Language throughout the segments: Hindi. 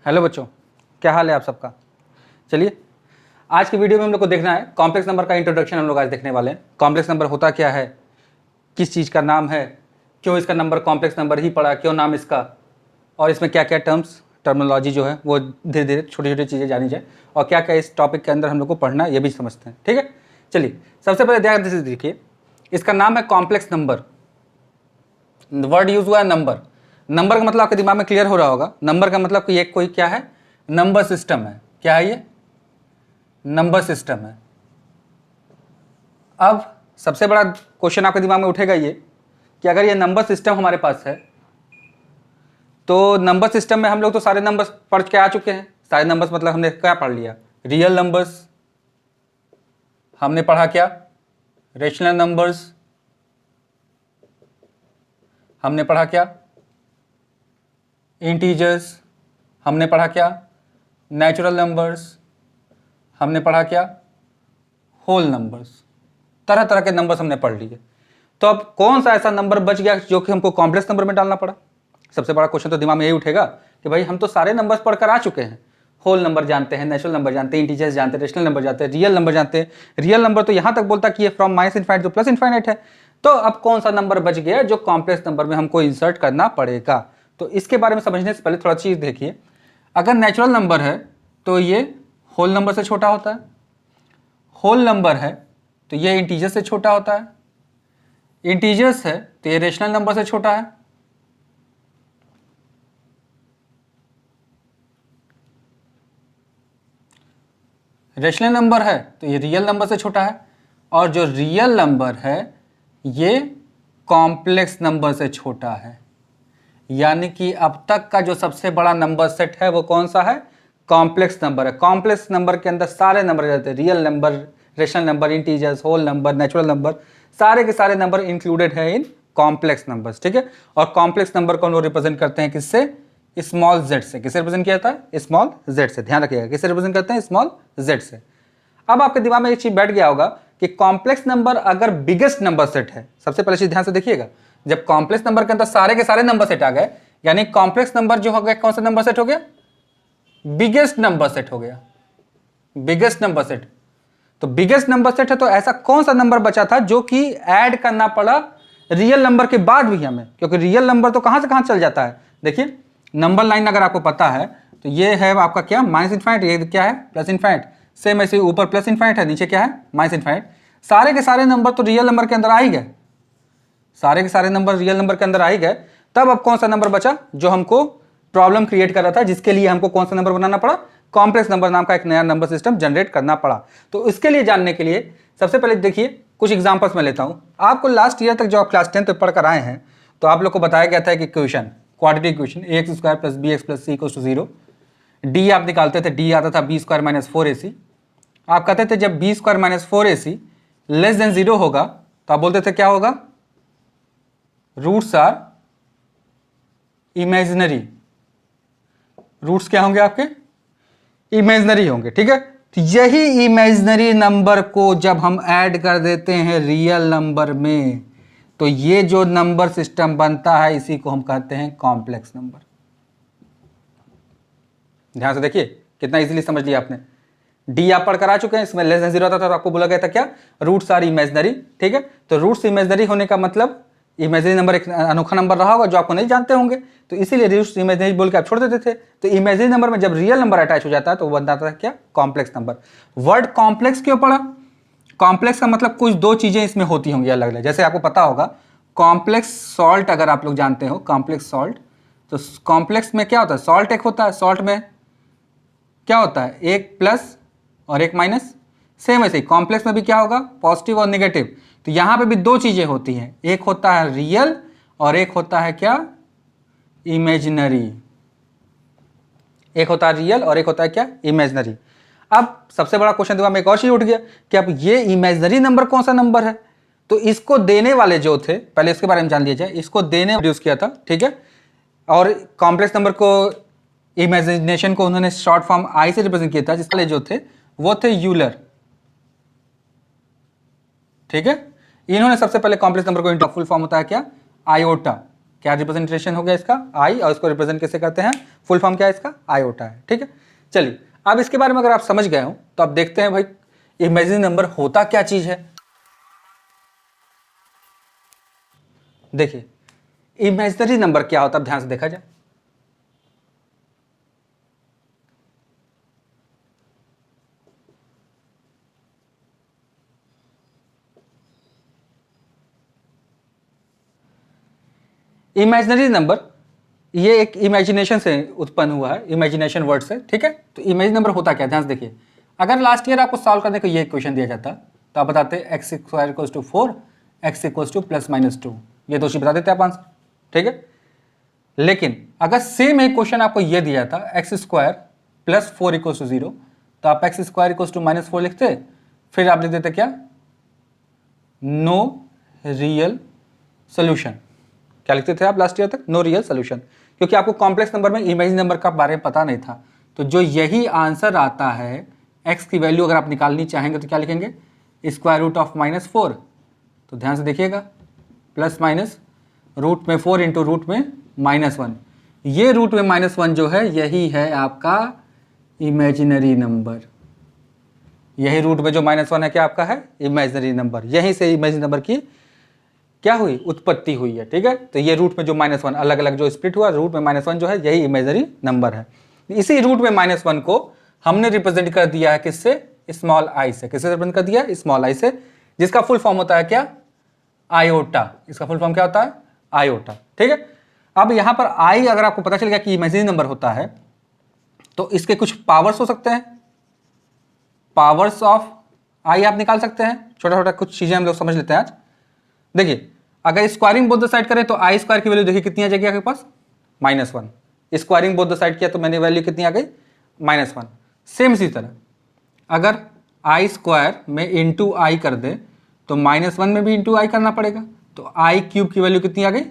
हेलो बच्चों, क्या हाल है आप सबका। चलिए आज की वीडियो में हम लोग को देखना है कॉम्प्लेक्स नंबर का इंट्रोडक्शन। हम लोग आज देखने वाले हैं कॉम्प्लेक्स नंबर होता क्या है, किस चीज़ का नाम है, क्यों इसका नंबर कॉम्प्लेक्स नंबर ही पड़ा, क्यों नाम इसका, और इसमें क्या क्या टर्मिनोलॉजी जो है वो धीरे धीरे छोटी छोटी चीज़ें जानी जाए, और क्या क्या इस टॉपिक के अंदर हम लोग को पढ़ना है ये भी समझते हैं। ठीक है, चलिए सबसे पहले ध्यान से देखिए, इसका नाम है कॉम्प्लेक्स नंबर। वर्ड यूज हुआ है नंबर। नंबर का मतलब आपके दिमाग में क्लियर हो रहा होगा। नंबर का मतलब कि ये कोई क्या है, नंबर सिस्टम है। क्या है ये, नंबर सिस्टम है। अब सबसे बड़ा क्वेश्चन आपके दिमाग में उठेगा ये कि अगर ये नंबर सिस्टम हमारे पास है तो नंबर सिस्टम में हम लोग तो सारे नंबर्स पढ़ के आ चुके हैं। सारे नंबर्स मतलब हमने क्या पढ़ लिया, रियल नंबर्स हमने पढ़ा, क्या रेशनल नंबर्स हमने पढ़ा, क्या इंटीजर्स हमने पढ़ा, क्या नेचुरल नंबर्स हमने पढ़ा, क्या होल नंबर्स। तरह तरह के नंबर्स हमने पढ़ लिए। तो अब कौन सा ऐसा नंबर बच गया जो कि हमको कॉम्प्लेक्स नंबर में डालना पड़ा। सबसे बड़ा क्वेश्चन तो दिमाग में यही उठेगा कि भाई हम तो सारे नंबर्स पढ़कर आ चुके हैं। होल नंबर जानते हैं, नेचुरल नंबर जानते हैं, इंटीजर्स जानते हैं, रेशनल नंबर जानते हैं, रियल नंबर जानते हैं। रियल नंबर तो यहाँ तक बोलता कि ये from minus infinite two plus infinite है। तो अब कौन सा नंबर बच गया जो कॉम्प्लेक्स नंबर में हमको इंसर्ट करना पड़ेगा। तो इसके बारे में समझने से पहले थोड़ा चीज़ देखिए। अगर नेचुरल नंबर है तो ये होल नंबर से छोटा होता है, होल नंबर है तो ये इंटीजर से छोटा होता है, इंटीजर्स है तो ये रेशनल नंबर से छोटा है, रेशनल नंबर है तो ये रियल नंबर से छोटा है, और जो रियल नंबर है ये कॉम्प्लेक्स नंबर से छोटा है। यानी कि अब तक का जो सबसे बड़ा नंबर सेट है वो कौन सा है, कॉम्प्लेक्स नंबर है। कॉम्प्लेक्स नंबर के अंदर सारे नंबर रहते हैं, real number, rational number, integers, whole number, natural number, सारे के सारे नंबर इंक्लूडेड है इन कॉम्प्लेक्स नंबर्स। ठीक है, और कॉम्प्लेक्स नंबर को हम लोग रिप्रेजेंट करते हैं किससे, स्मॉल जेड से। किससे रिप्रेजेंट किया जाता है, स्मॉल जेड से। ध्यान रखिएगा, किससे रिप्रेजेंट करते हैं, स्मॉल जेड से। अब आपके दिमाग में एक चीज बैठ गया होगा कि कॉम्प्लेक्स नंबर अगर बिगेस्ट नंबर सेट है, सबसे पहले चीज ध्यान से देखिएगा, जब कॉम्प्लेक्स नंबर के अंदर सारे के सारे नंबर सेट आ गए, यानी कॉम्प्लेक्स नंबर जो हो गया कौन सा नंबर सेट हो गया, बिगेस्ट नंबर सेट हो गया, बिगेस्ट नंबर सेट। तो बिगेस्ट नंबर सेट है तो ऐसा कौन सा नंबर बचा था जो कि ऐड करना पड़ा रियल नंबर के बाद भी हमें, क्योंकि रियल नंबर तो कहां से कहां चल जाता है। देखिए नंबर लाइन अगर आपको पता है तो ये है आपका क्या, माइनस इनफाइनाइट, ये क्या है प्लस इनफाइनाइट। सेम ऐसे ऊपर प्लस इनफाइनाइट है, नीचे क्या है माइनस इनफाइनाइट। सारे के सारे नंबर तो रियल नंबर के अंदर आ ही गए, सारे के सारे नंबर रियल नंबर के अंदर आ ही गए। तब अब कौन सा नंबर बचा जो हमको प्रॉब्लम क्रिएट कर रहा था, जिसके लिए हमको कौन सा नंबर बनाना पड़ा, कॉम्प्लेक्स नंबर नाम का एक नया नंबर सिस्टम जनरेट करना पड़ा। तो इसके लिए जानने के लिए सबसे पहले देखिए कुछ एग्जांपल्स में लेता हूं। आपको लास्ट ईयर तक जो आप क्लास 10 तक पढ़कर आए हैं तो आप लोग को बताया गया था कि equation, quadratic equation, a x square plus b x plus c equals to 0। D आप निकालते थे, डी आता था बी स्क्वायर माइनस 4ac। आप कहते थे जब b square minus 4ac less than 0 होगा तो आप बोलते थे क्या होगा, रूट्स आर इमेजिनरी। रूट्स क्या होंगे आपके, इमेजिनरी होंगे। ठीक है, तो यही इमेजिनरी नंबर को जब हम ऐड कर देते हैं रियल नंबर में तो ये जो नंबर सिस्टम बनता है इसी को हम कहते हैं कॉम्प्लेक्स नंबर। ध्यान से देखिए कितना इजीली समझ लिया आपने। डी आप पढ़कर आ चुके हैं, इसमें लेस देन 0 आता था तो आपको बोला गया था क्या, रूट्स आर इमेजिनरी। ठीक है, तो रूट्स इमेजिनरी होने का मतलब इमेजिनरी नंबर एक अनोखा नंबर रहा होगा जो आपको नहीं जानते होंगे, तो इसीलिए रूट्स इमेजिनरी बोल के आप छोड़ देते थे। तो इमेजिनरी नंबर में जब रियल नंबर अटैच हो जाता है तो वो बनता था क्या, कॉम्प्लेक्स नंबर। वर्ड कॉम्प्लेक्स क्यों पड़ा, कॉम्प्लेक्स का मतलब कुछ दो चीजें इसमें होती होंगी अलग अलग। जैसे आपको पता होगा कॉम्प्लेक्स सॉल्ट, अगर आप लोग जानते हो कॉम्प्लेक्स सॉल्ट, तो कॉम्प्लेक्स में क्या होता है, सॉल्ट एक होता है, सॉल्ट में क्या होता है, एक प्लस और एक माइनस। सेम ऐसे ही कॉम्प्लेक्स में भी क्या होगा, पॉजिटिव और नेगेटिव। तो यहां पे भी दो चीजें होती हैं, एक होता है रियल और एक होता है क्या, इमेजिनरी। एक होता है रियल और एक होता है क्या, इमेजिनरी। अब सबसे बड़ा क्वेश्चन दिमाग में एक और चीज उठ गया कि अब ये इमेजिनरी नंबर कौन सा नंबर है। तो इसको देने वाले जो थे, पहले इसके बारे में जान लिया जाए, इसको देने यूज किया था। ठीक है, और कॉम्प्लेक्स नंबर को, इमेजिनेशन को उन्होंने शॉर्ट फॉर्म आई से रिप्रेजेंट किया था, जिसके जो थे वो थे यूलर। ठीक है, इन्होंने सबसे पहले कॉम्प्लेक्स नंबर को, फुल फॉर्म होता है क्या, आयोटा। क्या रिप्रेजेंटेशन हो गया इसका, आई, और इसको रिप्रेजेंट कैसे करते हैं, फुल फॉर्म क्या है इसका, आयोटा है। ठीक है, चलिए अब इसके बारे में अगर आप समझ गए हो तो अब देखते हैं भाई इमेजिनरी नंबर होता क्या चीज है। देखिए इमेजिनरी नंबर क्या होता है, ध्यान से देखा जाए। इमेजिनरी नंबर ये एक इमेजिनेशन से उत्पन्न हुआ है, इमेजिनेशन वर्ड से। ठीक है, तो इमेजिनरी नंबर होता क्या, ध्यान से देखिए। अगर लास्ट ईयर आपको सॉल्व करने को ये क्वेश्चन दिया जाता तो आप बताते x square equals to 4, x equals to +-2, ये दो चीज बता देते आप आंसर। ठीक है, लेकिन अगर सेम एक क्वेश्चन आपको ये दिया था एक्स स्क्वायर +4 इक्वल्स टू 0, तो आप एक्स स्क्वायर इक्वल्स टू -4 लिखते, फिर आप लिख देते क्या, नो रियल सोल्यूशन। क्या लिखते थे आप लास्ट ईयर तक, नो रियल सोल्यूशन, क्योंकि आपको कॉम्प्लेक्स नंबर में इमेजिनरी नंबर का बारे में पता नहीं था। तो जो यही आंसर आता है, एक्स की वैल्यू अगर आप निकालनी चाहेंगे तो क्या लिखेंगे, स्क्वायर रूट ऑफ -4। तो ध्यान से देखिएगा, प्लस माइनस रूट में 4 इंटू रूट में -1, ये रूट में -1 जो है यही है आपका इमेजिनरी नंबर। यही रूट में जो -1 है क्या आपका है, इमेजिनरी नंबर। यहीं से इमेजिनरी नंबर की क्या हुई, उत्पत्ति हुई है। ठीक है, तो ये रूट में जो -1 अलग अलग जो स्प्लिट हुआ, रूट में -1 जो है यही इमेजिनरी नंबर है। इसी रूट में -1 को हमने रिप्रेजेंट कर दिया है किससे, स्मॉल आई से। किससे रिप्रेजेंट कर दिया, स्मॉल आई से, जिसका फुल फॉर्म होता है क्या, आयोटा। इसका फुल फॉर्म क्या होता है, आयोटा। ठीक है, अब यहां पर आई अगर आपको पता चल गया कि इमेजिनरी नंबर होता है तो इसके कुछ पावर्स हो सकते हैं, पावर्स ऑफ आई आप निकाल सकते हैं। छोटा छोटा कुछ चीजें हम लोग समझ लेते हैं आज। देखिए अगर स्क्वायरिंग बोथ द साइड करें तो आई स्क्वायर की वैल्यू देखिए कितनी आ जाएगी आपके पास, -1। स्क्वायरिंग बोथ द साइड किया तो मैंने वैल्यू कितनी आ गई, -1। सेम इसी तरह अगर आई स्क्वायर में इंटू आई कर दे तो -1 में भी इंटू आई करना पड़ेगा, तो आई क्यूब की वैल्यू कितनी आ गई,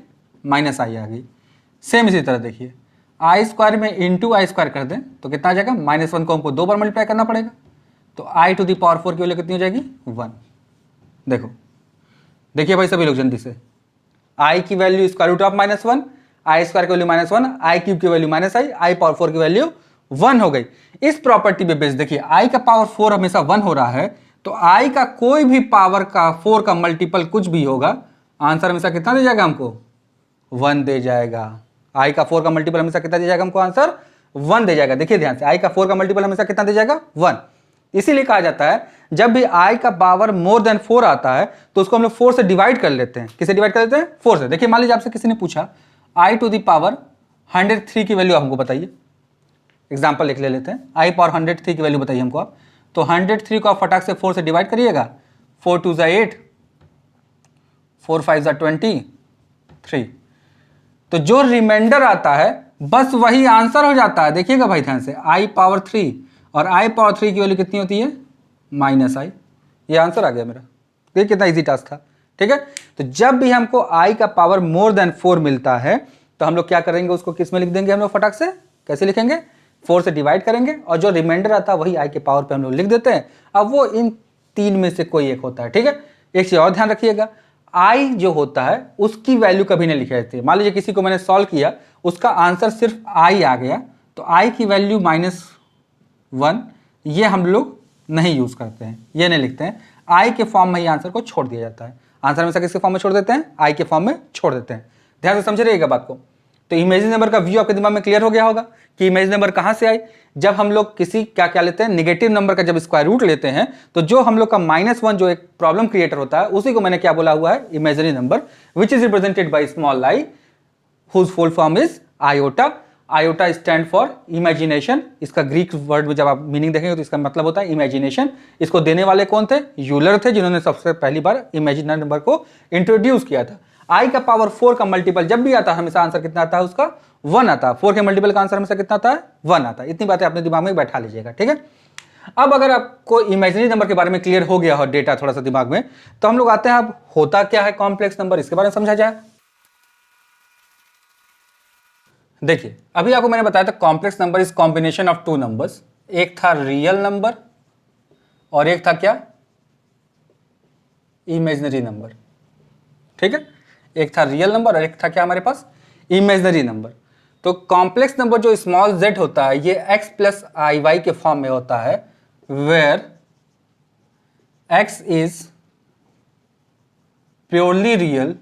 -i आ गई। सेम इसी तरह देखिए आई स्क्वायर में इंटू आई स्क्वायर कर दें तो कितना आ जाएगा, -1 को हमको 2 बार मल्टीप्लाई करना पड़ेगा, तो आई टू द पावर 4 की वैल्यू कितनी हो जाएगी, 1। देखो देखिए भाई सभी लोग जल्दी से, आई की value square root of -1, i square की वैल्यू -1, आई क्यूब की वैल्यू -i, आई पावर 4 की वैल्यू 1 हो गई। इस प्रॉपर्टी पे बेस देखिए आई का पावर 4 हमेशा 1 हो रहा है, तो आई का कोई भी पावर का 4 का मल्टीपल कुछ भी होगा, आंसर हमेशा कितना दे जाएगा हमको, 1 दे जाएगा। आई का 4 का मल्टीपल हमेशा कितना दे जाएगा हमको, आंसर 1 दे जाएगा। देखिए ध्यान से, आई का 4 का मल्टीपल हमेशा कितना दे जाएगा, 1। इसीलिए कहा जाता है जब भी आई का पावर मोर देन 4 आता है तो उसको हम लोग 4 से डिवाइड कर लेते हैं। किसे डिवाइड कर लेते हैं, 4 से। देखिए मान लीजिए आपसे किसी ने पूछा आई टू द पावर 103 की वैल्यू हमको बताइए, एग्जाम्पल लिख लेते हैं, आई पावर 103 की वैल्यू बताइए हमको आप, तो 103 को आप फटाक से 4 से डिवाइड करिएगा, 4 2 ज़ा 8, 4 5 ज़ा 23, तो जो रिमाइंडर आता है बस वही आंसर हो जाता है। देखिएगा भाई ध्यान से, आई पावर 3 और आई पावर 3 की वैल्यू कितनी होती है, -i। ये आंसर आ गया मेरा। देखिए कितना इजी टास्क था। ठीक है, तो जब भी हमको आई का पावर मोर देन 4 मिलता है तो हम लोग क्या करेंगे, उसको किस में लिख देंगे हम लोग फटाक से, कैसे लिखेंगे, 4 से डिवाइड करेंगे और जो रिमाइंडर आता है वही आई के पावर पे हम लोग लिख देते हैं। अब वो इन 3 में से कोई एक होता है। ठीक है, एक चीज और ध्यान रखिएगा, आई जो होता है उसकी वैल्यू कभी नहीं लिखे जाती है। मान लीजिए किसी को मैंने सॉल्व किया, उसका आंसर सिर्फ आई आ गया, तो आई की वैल्यू -1 ये हम लोग नहीं यूज करते हैं, ये नहीं लिखते हैं। आई के फॉर्म में ही आंसर को छोड़ दिया जाता है। आंसर हमेशा किसके फॉर्म में छोड़ देते हैं, आई के फॉर्म में छोड़ देते हैं। ध्यान से समझ रहिएगा बात को। तो इमेजिनरी नंबर का व्यू आपके दिमाग में क्लियर हो गया होगा कि इमेजिनरी नंबर कहां से आई। जब हम लोग किसी क्या लेते हैं, नेगेटिव नंबर का जब स्क्वायर रूट लेते हैं तो जो हम लोग का -1 जो एक प्रॉब्लम क्रिएटर होता है उसी को मैंने क्या बोला हुआ है, imaginary number, which is represented by small i whose full form is iota. Iota stand for imagination. इसका ग्रीक वर्ड में जब आप मीनिंग देखेंगे तो इसका मतलब होता है इमेजिनेशन। इसको देने वाले कौन थे, यूलर थे, जिन्होंने सबसे पहली बार इमेजिनरी नंबर को इंट्रोड्यूस किया था। आई का पावर 4 का मल्टीपल जब भी आता है हमेशा आंसर कितना आता है उसका, 1 आता है। 4 के मल्टीपल का आंसर हमेशा कितना आता है, 1 आता है। इतनी बातें अपने दिमाग में बैठा लीजिएगा। ठीक है, अब अगर आपको इमेजिनरी नंबर के बारे में क्लियर हो गया हो डेटा थोड़ा सा दिमाग में, तो हम लोग आते हैं अब होता क्या है कॉम्प्लेक्स नंबर, इसके बारे में समझा जाए। देखिए अभी आपको मैंने बताया था complex number is combination of 2 numbers. एक था रियल नंबर और एक था क्या, इमेजिनरी नंबर। ठीक है, एक था रियल नंबर और एक था क्या हमारे पास, इमेजनरी नंबर। तो कॉम्प्लेक्स नंबर जो स्मॉल z होता है ये x प्लस आई वाई के फॉर्म में होता है, where x is purely real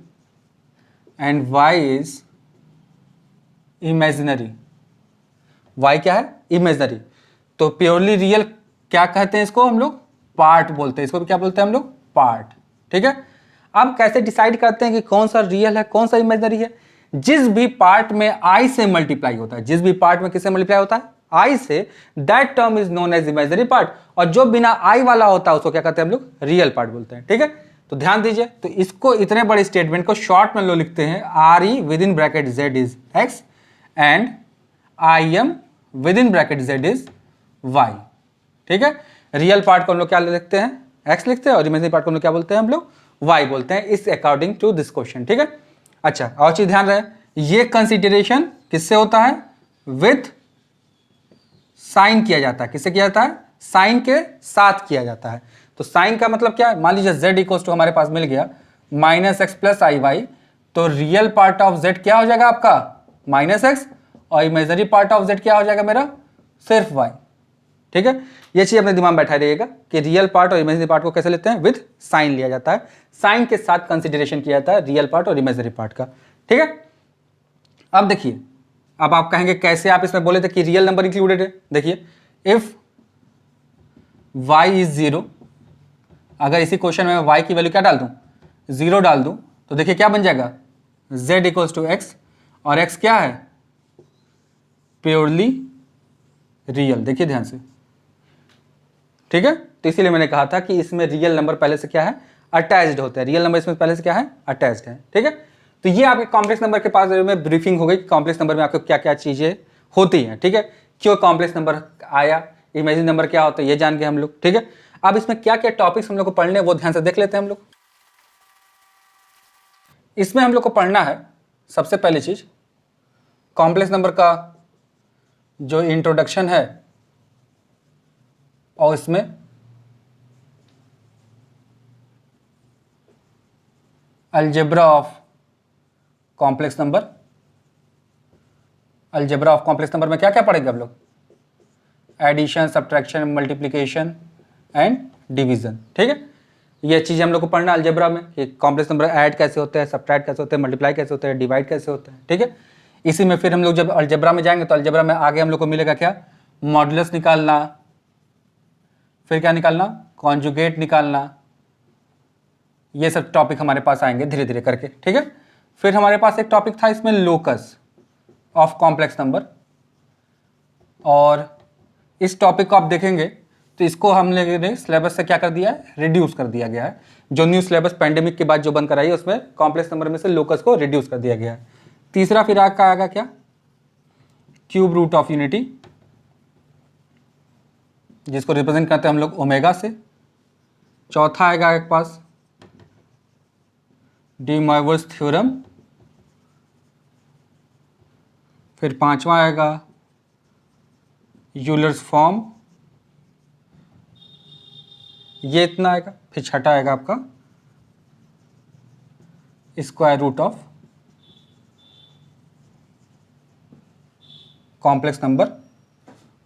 and y is imaginary. y क्या है? इमेजिनरी। तो प्योरली रियल क्या कहते हैं इसको हम लोग? पार्ट बोलते हैं। इसको भी क्या बोलते हैं हम लोग? पार्ट। ठीक है। अब कैसे डिसाइड करते हैं कि कौन सा रियल है कौन सा इमेजिनरी है? जिस भी पार्ट में i से मल्टीप्लाई होता है, जिस भी पार्ट में किससे मल्टीप्लाई होता है? i से, that term is known as imaginary part. और जो बिना i वाला होता है उसको क्या कहते हैं हम लोग? रियल पार्ट बोलते हैं। ठीक है। तो ध्यान दीजिए, तो इसको इतने बड़े स्टेटमेंट को शॉर्ट में लोग लिखते हैं R E with in bracket z is x and I am with in bracket z is y। ठीक है। रियल पार्ट को हम लोग क्या लिखते हैं? x लिखते हैं, और इमेजिनरी पार्ट को हम लोग क्या बोलते हैं? हम लोग y बोलते हैं, इस अकॉर्डिंग टू दिस क्वेश्चन। ठीक है। अच्छा, और चीज ध्यान रहे, ये कंसिडरेशन किससे होता है? विथ साइन किया जाता है। किससे किया जाता है? साइन के साथ किया जाता है। तो साइन का मतलब क्या है? मान लीजिए z इक्वल टू हमारे पास मिल गया minus x plus i Y, तो रियल पार्ट ऑफ z क्या हो जाएगा आपका? माइनस एक्स, और इमेजिनरी पार्ट ऑफ z क्या हो जाएगा मेरा? सिर्फ y। ठीक है। ये चीज अपने दिमाग में बैठा रहिएगा कि रियल पार्ट और इमेजिनरी पार्ट को कैसे लेते हैं? विद साइन लिया जाता है, साइन के साथ कंसिडरेशन किया जाता है रियल पार्ट और इमेजिनरी पार्ट का। ठीक है। अब देखिए, अब आप कहेंगे कैसे आप इसमें बोले थे कि रियल नंबर इंक्लूडेड है। देखिए, इफ y इज 0, अगर इसी क्वेश्चन में y की वैल्यू क्या डाल दूं? 0 डाल दूं, तो देखिए क्या बन जाएगा? z इक्वल्स टू एक्स, और x क्या है? Purely real. देखिए ध्यान से। ठीक है। तो इसीलिए मैंने कहा था कि इसमें रियल नंबर पहले से क्या है? अटैच्ड होते हैं। रियल नंबर इसमें पहले से क्या है? अटैच्ड है। ठीक है। तो ये आपके कॉम्प्लेक्स नंबर के पास में ब्रीफिंग हो गई, कॉम्प्लेक्स नंबर में आपको क्या क्या चीजें होती हैं। ठीक है। क्यों कॉम्प्लेक्स नंबर आया, इमेजिनरी नंबर क्या होता है, ये जान गए हम लोग। ठीक है। अब इसमें क्या क्या टॉपिक्स हम लोग को पढ़ने हैं वो ध्यान से देख लेते हैं हम लोग। इसमें हम लोग को पढ़ना है सबसे पहली चीज कॉम्प्लेक्स नंबर का जो इंट्रोडक्शन है, और इसमें algebra of complex number. Algebra of complex number में क्या क्या पढ़ेंगे हम लोग? Addition, subtraction, multiplication and division. ठीक है। ये चीज़ हम लोग को पढ़ना अलजेब्रा में कि कॉम्प्लेक्स नंबर ऐड कैसे होते हैं, सब्ट्रैक्ट कैसे होते हैं, मल्टीप्लाई कैसे होते हैं, डिवाइड कैसे होते हैं। ठीक है। इसी में फिर हम लोग जब अलजेब्रा में जाएंगे तो अलजेब्रा में आगे हम लोग को मिलेगा क्या? मॉडुलस निकालना, फिर क्या निकालना? कॉन्जुगेट निकालना। ये सब टॉपिक हमारे पास आएंगे धीरे धीरे करके। ठीक है। फिर हमारे पास एक टॉपिक था इसमें लोकस ऑफ कॉम्प्लेक्स नंबर, और इस टॉपिक को आप देखेंगे तो इसको हमने सिलेबस से क्या कर दिया है? रिड्यूस कर दिया गया है। जो न्यू सिलेबस पैंडेमिक के बाद जो बन कर आई है उसमें कॉम्प्लेक्स नंबर में से लोकस को रिड्यूस कर दिया गया है। तीसरा फिर आएगा क्या? क्यूब रूट ऑफ यूनिटी, जिसको रिप्रेजेंट करते हैं हम लोग ओमेगा से। चौथा आएगा एक पास डी मोइवल्स थ्योरम। फिर पांचवा आएगा यूलर्स फॉर्म, ये इतना आएगा। फिर छठा आएगा आपका square root of complex number,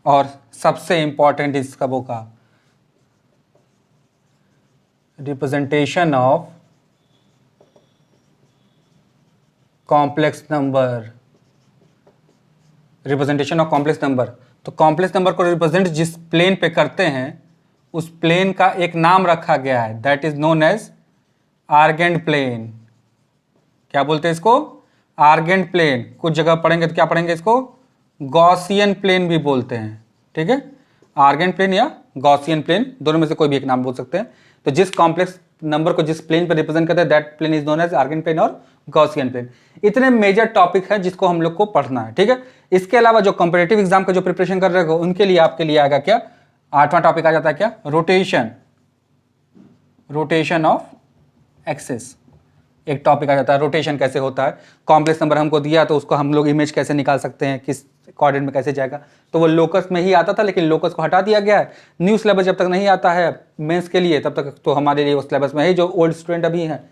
और सबसे इंपॉर्टेंट इसका वो का representation of complex number. Representation of complex number, तो कॉम्प्लेक्स नंबर को रिप्रेजेंट जिस प्लेन पे करते हैं उस प्लेन का एक नाम रखा गया है, that is known as Argand plane. क्या बोलते हैं इसको? Argand plane. कुछ जगह पढ़ेंगे तो क्या पढ़ेंगे इसको? गॉसियन प्लेन भी बोलते हैं। ठीक है। आर्गेंट प्लेन या गॉसियन प्लेन, दोनों में से कोई भी एक नाम बोल सकते हैं। तो जिस कॉम्प्लेक्स नंबर को जिस प्लेन पर रिप्रेजेंट करते हैं that plane is known as Argand plane और गॉसियन प्लेन। इतने मेजर टॉपिक है जिसको हम लोग को पढ़ना है। ठीक है। इसके अलावा जो कॉम्पिटिटिव एग्जाम का जो प्रिपरेशन कर रहे हो उनके लिए आपके लिए आएगा क्या? आठवां टॉपिक आ जाता है क्या? रोटेशन। रोटेशन ऑफ एक्सिस एक टॉपिक आ जाता है। रोटेशन कैसे होता है, कॉम्प्लेक्स नंबर हमको दिया तो उसको हम लोग इमेज कैसे निकाल सकते हैं, किस कोऑर्डिनेट में कैसे जाएगा। तो वो लोकस में ही आता था, लेकिन लोकस को हटा दिया गया है। न्यू सिलेबस जब तक नहीं आता है मेंस के लिए तब तक तो हमारे लिए वो सिलेबस में ही जो ओल्ड स्टूडेंट अभी हैं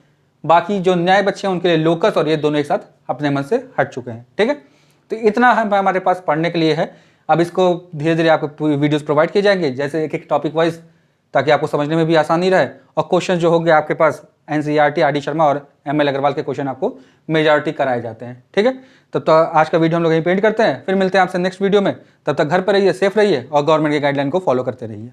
बाकी जो नए बच्चे हैं उनके लिए लोकस और ये दोनों एक साथ अपने मन से हट चुके हैं। ठीक है, तो इतना हमारे पास पढ़ने के लिए है। अब इसको धीरे धीरे आपको वीडियोस प्रोवाइड किए जाएंगे, जैसे एक एक टॉपिक वाइज, ताकि आपको समझने में भी आसानी रहे। और क्वेश्चन जो होंगे आपके पास एनसीईआरटी, आर डी शर्मा और एमएल अग्रवाल के क्वेश्चन आपको मेजॉरिटी कराए जाते हैं। ठीक है, तब तो आज का वीडियो हम लोग यहीं पे एंड करते हैं, फिर मिलते हैं आपसे नेक्स्ट वीडियो में। तब तक घर पर रहिए, सेफ रहिए और गवर्नमेंट के गाइडलाइन को फॉलो करते रहिए।